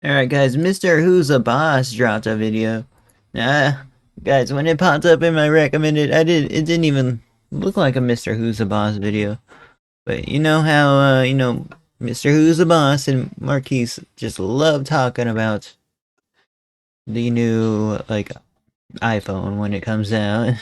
Alright guys, Mr. Who's a Boss dropped a video. Guys, when it popped up in my recommended, it didn't even look like a Mr. Who's a Boss video. But you know how, Mr. Who's a Boss and Marquise just love talking about the new, like, iPhone when it comes out.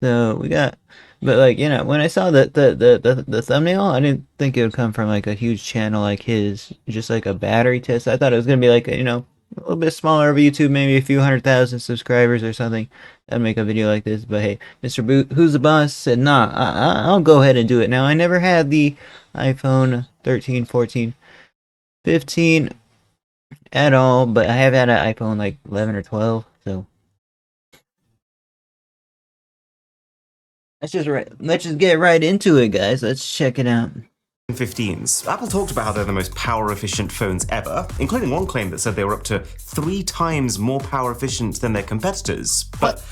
So we got, but like when I saw the thumbnail, I didn't think it would come from like a huge channel like his, just like a battery test. I thought it was gonna be like a little bit smaller of YouTube, maybe a few 100,000 subscribers or something. That'd make a video like this. But hey, Mr. Boot, who's the boss, said nah, I'll go ahead and do it. Now I never had the iPhone 13, 14, 15 at all, but I have had an iPhone like 11 or 12, so. Let's just get right into it, guys. Let's check it out. 15s. Apple talked about how they're the most power efficient phones ever, including one claim that said they were up to 3 times more power efficient than their competitors. But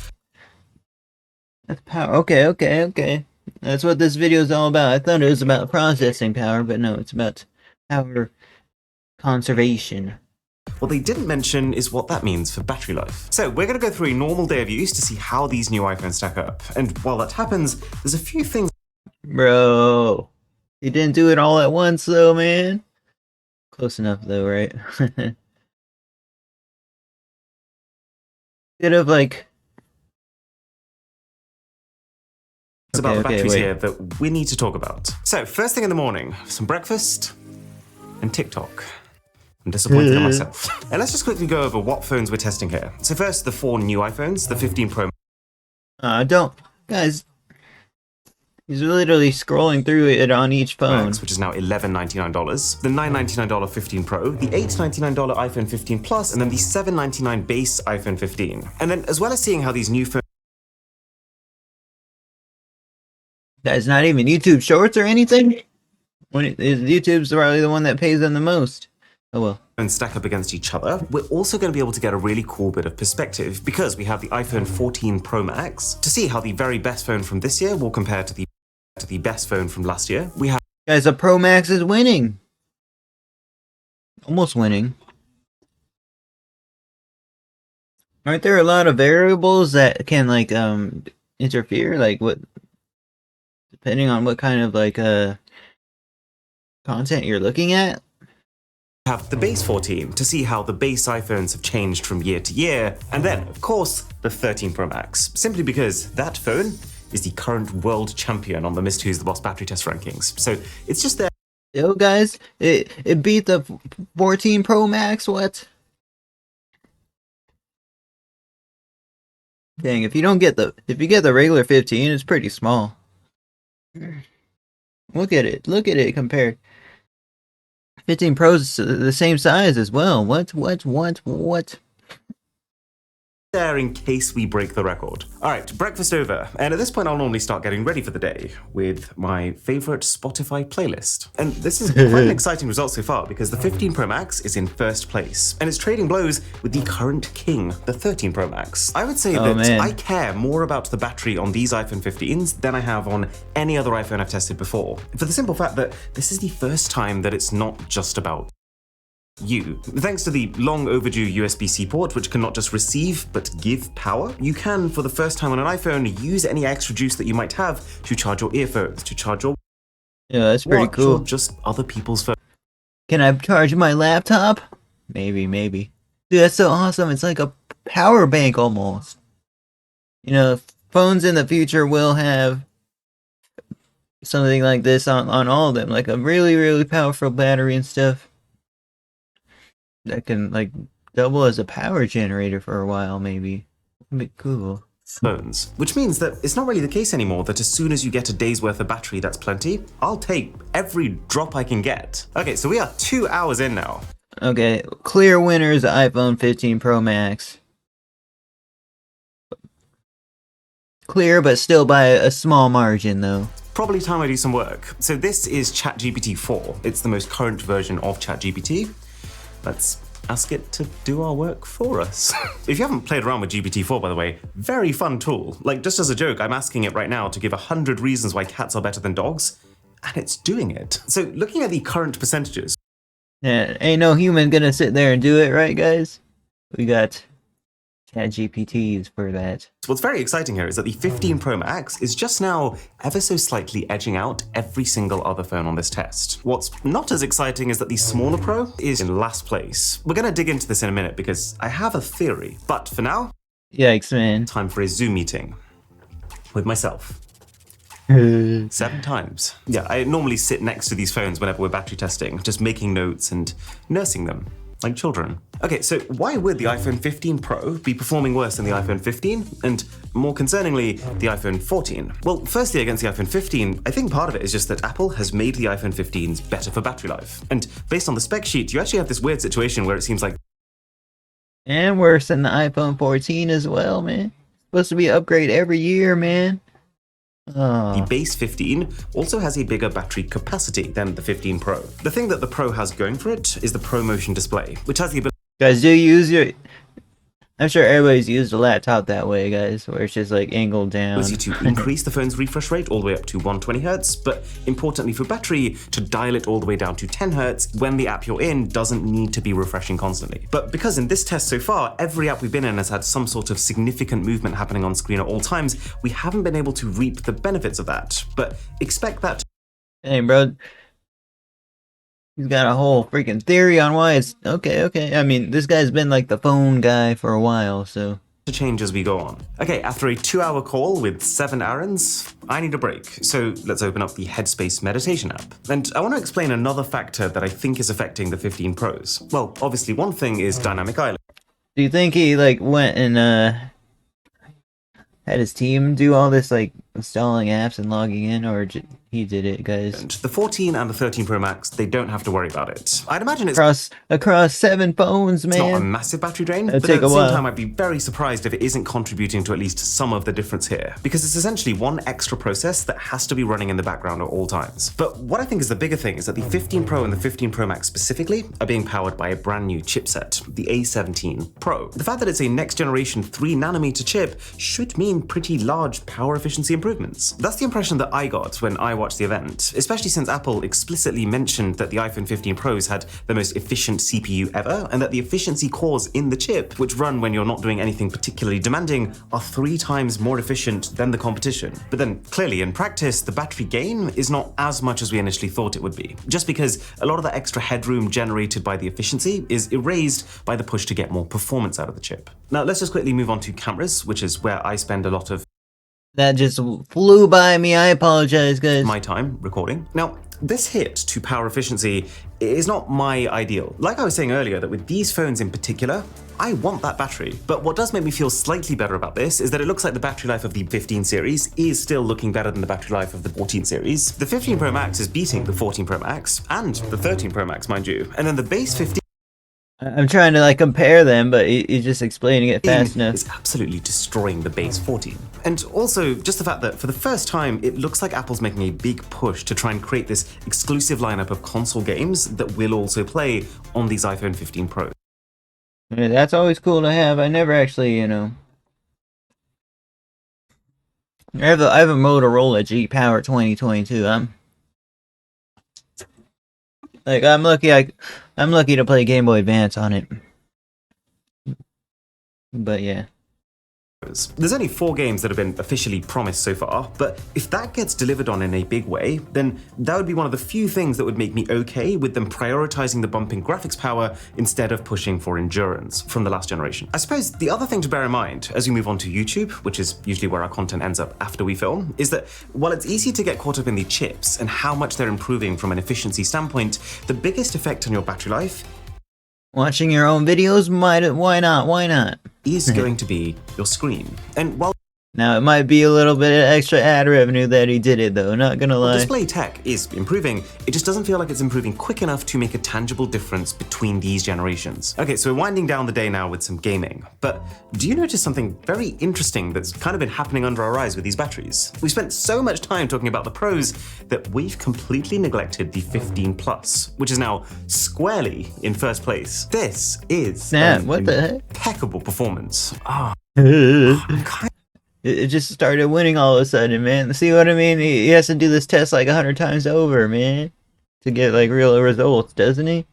that's power. Okay. That's what this video is all about. I thought it was about processing power, but no, it's about power conservation. What they didn't mention is what that means for battery life. So we're going to go through a normal day of use to see how these new iPhones stack up. And while that happens, there's a few things. Bro, he didn't do it all at once though, man. Close enough though, right? Could have like... about the batteries here that we need to talk about. So first thing in the morning, some breakfast and TikTok. I'm disappointed in myself. And let's just quickly go over what phones we're testing here. So first, the 4 new iPhones, the 15 Pro. Guys, he's literally scrolling through it on each phone. Which is now $11.99. The $9.99 15 Pro, the $8.99 iPhone 15 Plus, and then the $7.99 base iPhone 15. And then as well as seeing how these new phones... That's not even YouTube Shorts or anything? YouTube's probably the one that pays them the most. Oh well. And stack up against each other, we're also going to be able to get a really cool bit of perspective because we have the iPhone 14 Pro Max to see how the very best phone from this year will compare to the best phone from last year. We have... Guys, the Pro Max is winning. Almost winning. Aren't there a lot of variables that can like interfere? Like what, depending on what kind of like content you're looking at? Have the base 14 to see how the base iPhones have changed from year to year, and then, of course, the 13 Pro Max, simply because that phone is the current world champion on the Mr. Who's the Boss battery test rankings. So it's just there. Yo, guys, it beat the 14 Pro Max. What? Dang, if you get the regular 15, it's pretty small. Look at it compared. 15 Pro's the same size as well. What? There in case we break the record. All right, breakfast over. And at this point, I'll normally start getting ready for the day with my favorite Spotify playlist. And this is quite an exciting result so far because the 15 Pro Max is in first place and it's trading blows with the current king, the 13 Pro Max. I would say that I care more about the battery on these iPhone 15s than I have on any other iPhone I've tested before. For the simple fact that this is the first time that it's not just about you. Thanks to the long overdue USB-C port, which can not just receive, but give power, you can, for the first time on an iPhone, use any extra juice that you might have to charge your earphones, to charge your... Yeah, that's pretty cool. Or just other people's phones. Can I charge my laptop? Maybe. Dude, that's so awesome. It's like a power bank almost. Phones in the future will have something like this on all of them, like a really, really powerful battery and stuff. That can like double as a power generator for a while, maybe. That'd be cool. Phones. Which means that it's not really the case anymore that as soon as you get a day's worth of battery, that's plenty. I'll take every drop I can get. Okay, so we are 2 hours in now. Okay, clear winner is the iPhone 15 Pro Max. Clear, but still by a small margin, though. Probably time I do some work. So this is ChatGPT 4. It's the most current version of ChatGPT. Let's ask it to do our work for us. If you haven't played around with GPT-4, by the way, very fun tool. Like, just as a joke, I'm asking it right now to give 100 reasons why cats are better than dogs, and it's doing it. So looking at the current percentages. Yeah, ain't no human gonna sit there and do it, right, guys? We got ChatGPTs for that. What's very exciting here is that the 15 Pro Max is just now ever so slightly edging out every single other phone on this test. What's not as exciting is that the smaller Pro is in last place. We're gonna dig into this in a minute because I have a theory, but for now, Yikes, man. time for a Zoom meeting with myself. 7 times. Yeah, I normally sit next to these phones whenever we're battery testing, just making notes and nursing them, like children. Okay, so why would the iPhone 15 Pro be performing worse than the iPhone 15? And more concerningly, the iPhone 14? Well, firstly, against the iPhone 15, I think part of it is just that Apple has made the iPhone 15s better for battery life. And based on the spec sheet, you actually have this weird situation where it seems like And worse than the iPhone 14 as well, man. Supposed to be upgrade every year, man. the base 15 also has a bigger battery capacity than the 15 Pro. The thing that the Pro has going for it is the ProMotion display, which has the ability Guys, do you use your... I'm sure everybody's used a laptop that way, guys, where it's just like angled down. to increase the phone's refresh rate all the way up to 120 Hz, but importantly for battery, to dial it all the way down to 10 Hz when the app you're in doesn't need to be refreshing constantly. But because in this test so far, every app we've been in has had some sort of significant movement happening on screen at all times, we haven't been able to reap the benefits of that. But expect that Hey, bro. He's got a whole freaking theory on why it's... Okay. I mean, this guy's been like the phone guy for a while, so... to change as we go on. Okay, after a 2-hour call with 7 errands, I need a break. So let's open up the Headspace meditation app. And I want to explain another factor that I think is affecting the 15 Pros. Well, obviously one thing is dynamic island. Do you think he, like, went and, had his team do all this, like, installing apps and logging in, or he did it, guys? The 14 and the 13 Pro Max, they don't have to worry about it. I'd imagine it's Across 7 phones, man. not a massive battery drain, It'll but take at the a same while. time, I'd be very surprised if it isn't contributing to at least some of the difference here, because it's essentially one extra process that has to be running in the background at all times. But what I think is the bigger thing is that the 15 Pro and the 15 Pro Max specifically are being powered by a brand new chipset, the A17 Pro. The fact that it's a next generation 3nm chip should mean pretty large power efficiency improvements. That's the impression that I got when I watched the event, especially since Apple explicitly mentioned that the iPhone 15 Pros had the most efficient CPU ever, and that the efficiency cores in the chip, which run when you're not doing anything particularly demanding, are 3 times more efficient than the competition. But then, clearly, in practice, the battery gain is not as much as we initially thought it would be, just because a lot of the extra headroom generated by the efficiency is erased by the push to get more performance out of the chip. Now, let's just quickly move on to cameras, which is where I spend a lot of That just flew by me. I apologize, guys. my time recording. Now, this hit to power efficiency is not my ideal. Like I was saying earlier, that with these phones in particular, I want that battery. But what does make me feel slightly better about this is that it looks like the battery life of the 15 series is still looking better than the battery life of the 14 series. The 15 Pro Max is beating the 14 Pro Max and the 13 Pro Max, mind you. And then the base 15 I'm trying to, like, compare them, but he's just explaining it fast enough. is absolutely destroying the base 14. And also, just the fact that for the first time, it looks like Apple's making a big push to try and create this exclusive lineup of console games that will also play on these iPhone 15 Pros. Yeah, that's always cool to have. I never actually, you know... I have a Motorola G Power 2022. I'm lucky to play Game Boy Advance on it. But yeah. There's only 4 games that have been officially promised so far, but if that gets delivered on in a big way, then that would be one of the few things that would make me okay with them prioritizing the bump in graphics power instead of pushing for endurance from the last generation. I suppose the other thing to bear in mind as we move on to YouTube, which is usually where our content ends up after we film, is that while it's easy to get caught up in the chips and how much they're improving from an efficiency standpoint, the biggest effect on your battery life Watching your own videos? Why not? is going to be your screen. And while Now, it might be a little bit of extra ad revenue that he did it, though, not gonna lie. display tech is improving, it just doesn't feel like it's improving quick enough to make a tangible difference between these generations. Okay, so we're winding down the day now with some gaming, but do you notice something very interesting that's kind of been happening under our eyes with these batteries? We spent so much time talking about the pros that we've completely neglected the 15 Plus, which is now squarely in first place. This is Snap, what the heck? impeccable performance. It just started winning all of a sudden, man. See what I mean? He has to do this test like 100 times over, man, to get like real results, doesn't he?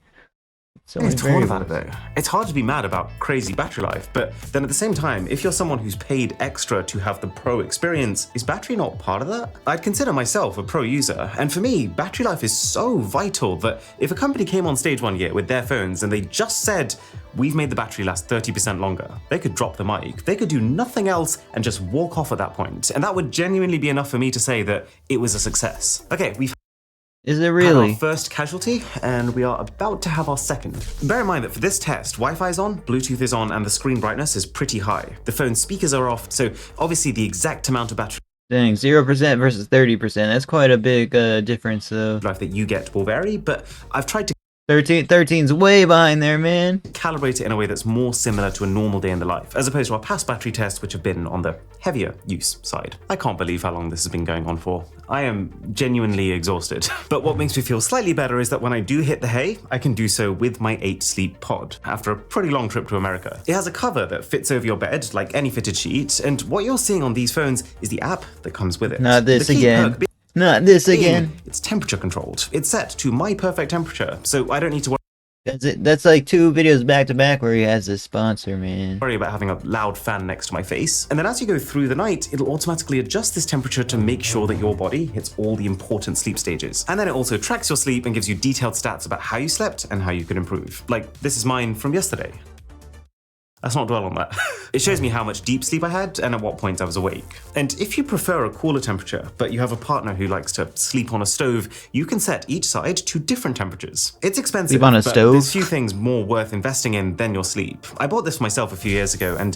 So many It's thought about variables. it though. It's hard to be mad about crazy battery life, but then at the same time, if you're someone who's paid extra to have the pro experience, is battery not part of that? I'd consider myself a pro user, and for me, battery life is so vital that if a company came on stage one year with their phones and they just said, we've made the battery last 30% longer, they could drop the mic, they could do nothing else and just walk off at that point, and that would genuinely be enough for me to say that it was a success. Okay, we've Is it had our really? first casualty, and we are about to have our second. Bear in mind that for this test, Wi-Fi is on, Bluetooth is on, and the screen brightness is pretty high. The phone's speakers are off, so obviously the exact amount of battery Dang, 0% versus 30%. That's quite a big difference, though. life that you get will vary, but I've tried to 13's way behind there, man. calibrate it in a way that's more similar to a normal day in the life, as opposed to our past battery tests, which have been on the heavier use side. I can't believe how long this has been going on for. I am genuinely exhausted. But what makes me feel slightly better is that when I do hit the hay, I can do so with my 8 Sleep Pod, after a pretty long trip to America. It has a cover that fits over your bed, like any fitted sheet, and what you're seeing on these phones is the app that comes with it. Not this The key again. perk Not this again. being it's temperature controlled. It's set to my perfect temperature, so I don't need to That's like 2 videos back to back where he has a sponsor, man. worry about having a loud fan next to my face. And then as you go through the night, it'll automatically adjust this temperature to make sure that your body hits all the important sleep stages. And then it also tracks your sleep and gives you detailed stats about how you slept and how you could improve. Like, this is mine from yesterday. Let's not dwell on that. It shows me how much deep sleep I had and at what point I was awake. And if you prefer a cooler temperature, but you have a partner who likes to sleep on a stove, you can set each side to different temperatures. It's expensive, Sleep on a but stove? there's few things more worth investing in than your sleep. I bought this for myself a few years ago and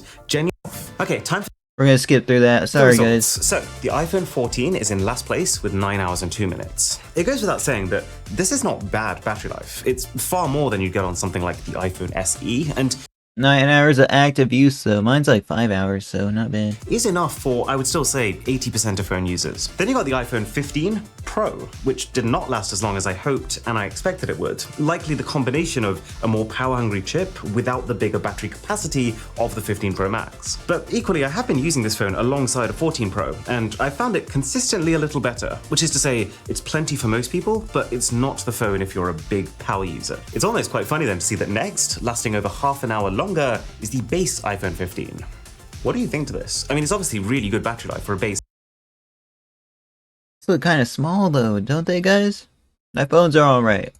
okay, time for We're gonna skip through that. the Sorry, results. guys. So, the iPhone 14 is in last place with 9 hours and 2 minutes. It goes without saying that this is not bad battery life. It's far more than you'd get on something like the iPhone SE, and 9 hours of active use, though. Mine's like 5 hours, so not bad. is enough for, I would still say, 80% of phone users. Then you got the iPhone 15 Pro, which did not last as long as I hoped and I expected it would. Likely the combination of a more power-hungry chip without the bigger battery capacity of the 15 Pro Max. But equally, I have been using this phone alongside a 14 Pro, and I found it consistently a little better, which is to say, it's plenty for most people, but it's not the phone if you're a big power user. It's almost quite funny then to see that next, lasting over half an hour longer, is the base iPhone 15. What do you think to this? I mean, it's obviously really good battery life for a base These look kind of small, though, don't they, guys? My phones are alright.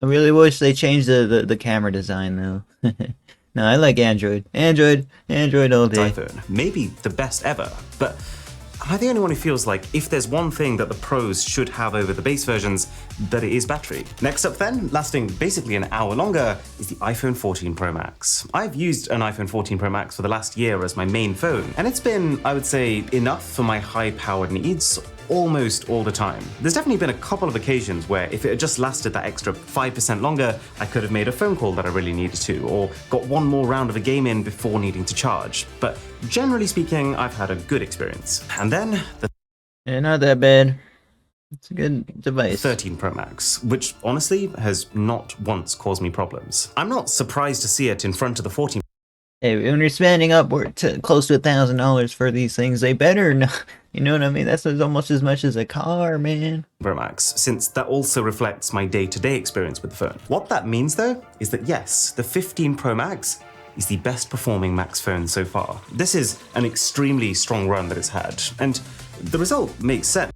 I really wish they changed the camera design, though. No, I like Android. Android all day. iPhone. Maybe the best ever, but am I the only one who feels like if there's one thing that the pros should have over the base versions, that it is battery? Next up then, lasting basically an hour longer, is the iPhone 14 Pro Max. I've used an iPhone 14 Pro Max for the last year as my main phone, and it's been, I would say, enough for my high-powered needs almost all the time. There's definitely been a couple of occasions where if it had just lasted that extra 5% longer, I could have made a phone call that I really needed to, or got one more round of a game in before needing to charge. But generally speaking, I've had a good experience. And then the Yeah, not that bad. It's a good device. 13 Pro Max, which honestly has not once caused me problems. I'm not surprised to see it in front of the 14 Hey, when you're spending upward to close to $1,000 for these things, they better not. You know what I mean? That's almost as much as a car, man. Pro Max, since that also reflects my day-to-day experience with the phone. What that means though, is that yes, the 15 Pro Max is the best performing Max phone so far. This is an extremely strong run that it's had, and the result makes sense.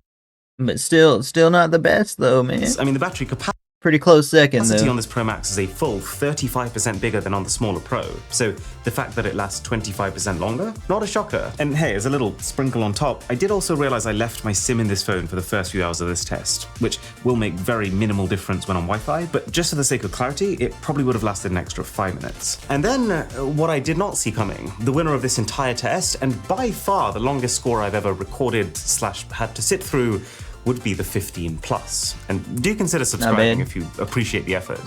But still not the best, though, man. I mean, the battery capacity Pretty close second, on though. this Pro Max is a full 35% bigger than on the smaller Pro, so the fact that it lasts 25% longer, not a shocker. And hey, as a little sprinkle on top, I did also realize I left my SIM in this phone for the first few hours of this test, which will make very minimal difference when on Wi-Fi, but just for the sake of clarity, it probably would have lasted an extra 5 minutes. And then, what I did not see coming, the winner of this entire test, and by far the longest score I've ever recorded / had to sit through, would be the 15 Plus. And do consider subscribing if you appreciate the effort.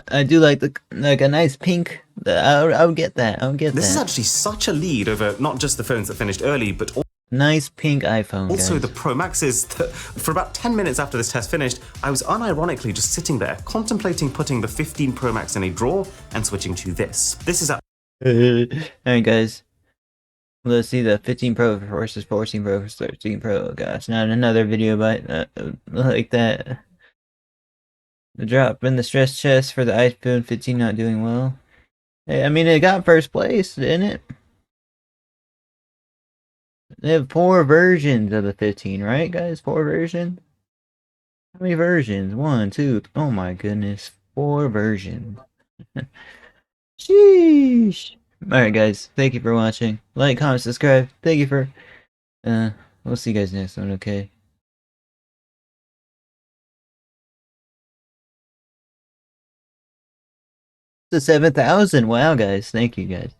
I do like a nice pink. I would get that. This is actually such a lead over not just the phones that finished early, but nice pink iPhone. also guys. the Pro Maxes. For about 10 minutes after this test finished, I was unironically just sitting there, contemplating putting the 15 Pro Max in a drawer and switching to this. This is Alright, guys. Let's see the 15 Pro versus 14 Pro versus 13 Pro. Gosh, not another video like that. The drop in the stress chest for the iPhone 15 not doing well. Hey, I mean, it got first place, didn't it? They have 4 versions of the 15, right, guys? 4 versions? How many versions? 1, 2. Oh my goodness. 4 versions. Sheesh. Alright, guys. Thank you for watching. Like, comment, subscribe. Thank you for. We'll see you guys next one, okay? To 7,000. Wow, guys. Thank you, guys.